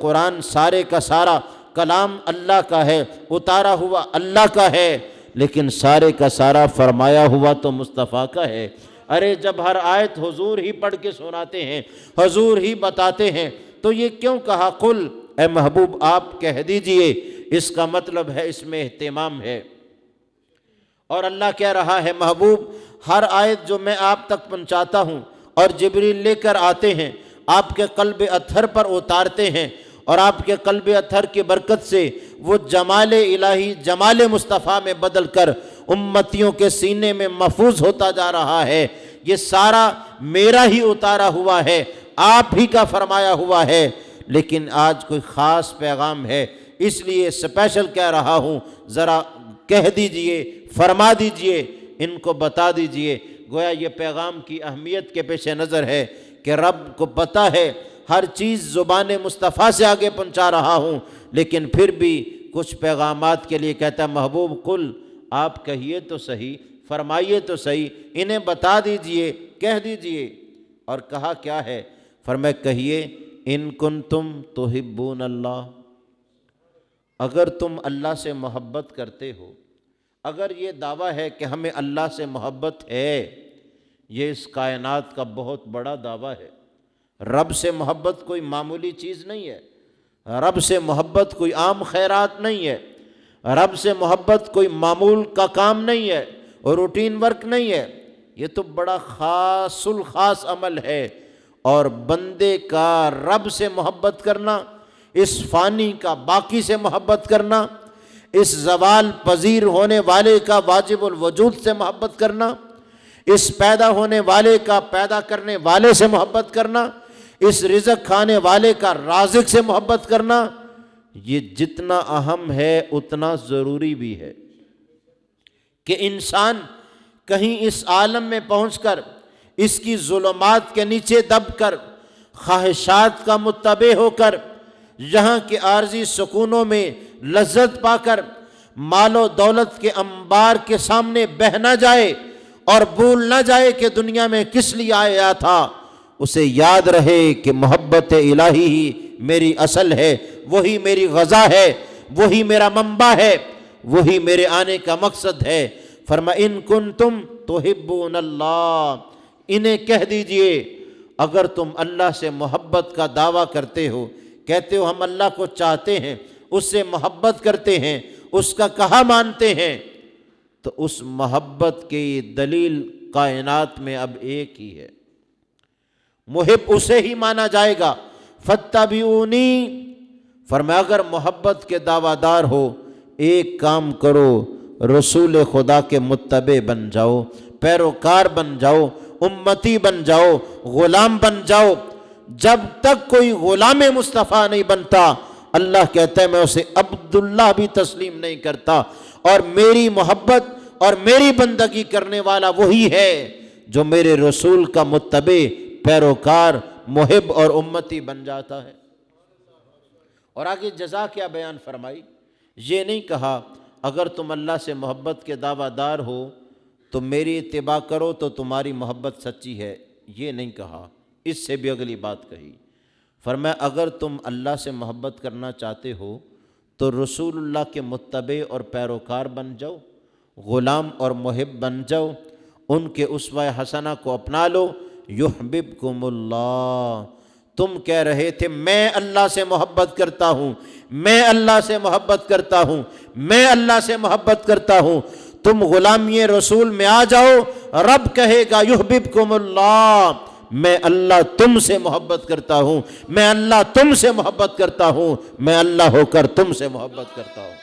قرآن سارے کا سارا کلام اللہ کا ہے، اتارا ہوا اللہ کا ہے، لیکن سارے کا سارا فرمایا ہوا تو مصطفیٰ کا ہے۔ ارے جب ہر آیت حضور ہی پڑھ کے سناتے ہیں، حضور ہی بتاتے ہیں، تو یہ کیوں کہا قل، اے محبوب آپ کہہ دیجئے؟ اس کا مطلب ہے اس میں اہتمام ہے۔ اور اللہ کہہ رہا ہے محبوب ہر آیت جو میں آپ تک پہنچاتا ہوں اور جبریل لے کر آتے ہیں، آپ کے قلب اطہر پر اتارتے ہیں، اور آپ کے قلب اطہر کی برکت سے وہ جمال الہی جمال مصطفیٰ میں بدل کر امتیوں کے سینے میں محفوظ ہوتا جا رہا ہے۔ یہ سارا میرا ہی اتارا ہوا ہے، آپ ہی کا فرمایا ہوا ہے، لیکن آج کوئی خاص پیغام ہے، اس لیے اسپیشل کہہ رہا ہوں، ذرا کہہ دیجئے، فرما دیجئے، ان کو بتا دیجئے۔ گویا یہ پیغام کی اہمیت کے پیش نظر ہے کہ رب کو پتہ ہے ہر چیز زبان مصطفیٰ سے آگے پہنچا رہا ہوں، لیکن پھر بھی کچھ پیغامات کے لیے کہتا ہے محبوب قل، آپ کہیے تو صحیح، فرمائیے تو صحیح، انہیں بتا دیجئے، کہہ دیجئے۔ اور کہا کیا ہے؟ فرمایا کہیے ان کنتم تحبون اللہ، اگر تم اللہ سے محبت کرتے ہو، اگر یہ دعویٰ ہے کہ ہمیں اللہ سے محبت ہے، یہ اس کائنات کا بہت بڑا دعویٰ ہے۔ رب سے محبت کوئی معمولی چیز نہیں ہے، رب سے محبت کوئی عام خیرات نہیں ہے، رب سے محبت کوئی معمول کا کام نہیں ہے اور روٹین ورک نہیں ہے، یہ تو بڑا خاص الخاص عمل ہے۔ اور بندے کا رب سے محبت کرنا، اس فانی کا باقی سے محبت کرنا، اس زوال پذیر ہونے والے کا واجب الوجود سے محبت کرنا، اس پیدا ہونے والے کا پیدا کرنے والے سے محبت کرنا، اس رزق کھانے والے کا رازق سے محبت کرنا، یہ جتنا اہم ہے اتنا ضروری بھی ہے کہ انسان کہیں اس عالم میں پہنچ کر اس کی ظلمات کے نیچے دب کر خواہشات کا متبع ہو کر یہاں کے عارضی سکونوں میں لذت پا کر مال و دولت کے انبار کے سامنے بہہ نہ جائے اور بھول نہ جائے کہ دنیا میں کس لیے آیا تھا۔ اسے یاد رہے کہ محبت الہی ہی میری اصل ہے، وہی میری غذا ہے، وہی میرا منبع ہے، وہی میرے آنے کا مقصد ہے۔ فرمایا ان کنتم تحبون اللہ، انہیں کہہ دیجئے اگر تم اللہ سے محبت کا دعویٰ کرتے ہو، کہتے ہو ہم اللہ کو چاہتے ہیں، اس سے محبت کرتے ہیں، اس کا کہا مانتے ہیں، تو اس محبت کی دلیل کائنات میں اب ایک ہی ہے، محب اسے ہی مانا جائے گا۔ فاتبعونی، فرمایا اگر محبت کے دعویٰ دار ہو ایک کام کرو، رسول خدا کے متبع بن جاؤ، پیروکار بن جاؤ، امتی بن جاؤ، غلام بن جاؤ۔ جب تک کوئی غلام مصطفیٰ نہیں بنتا، اللہ کہتا ہے میں اسے عبداللہ بھی تسلیم نہیں کرتا، اور میری محبت اور میری بندگی کرنے والا وہی ہے جو میرے رسول کا متبع، پیروکار، محب اور امتی بن جاتا ہے۔ اور آگے جزا کیا بیان فرمائی؟ یہ نہیں کہا اگر تم اللہ سے محبت کے دعویٰ دار ہو تو میری اتباع کرو تو تمہاری محبت سچی ہے، یہ نہیں کہا، اس سے بھی اگلی بات کہی۔ فرمایا اگر تم اللہ سے محبت کرنا چاہتے ہو تو رسول اللہ کے متبع اور پیروکار بن جاؤ، غلام اور محب بن جاؤ، ان کے اسوہ حسنہ کو اپنا لو، یحببکم اللہ۔ تم کہہ رہے تھے میں اللہ سے محبت کرتا ہوں، میں اللہ سے محبت کرتا ہوں، میں اللہ سے محبت کرتا ہوں، تم غلامی رسول میں آ جاؤ، رب کہے گا یحببکم اللہ، میں اللہ تم سے محبت کرتا ہوں، میں اللہ تم سے محبت کرتا ہوں، میں اللہ ہو کر تم سے محبت کرتا ہوں۔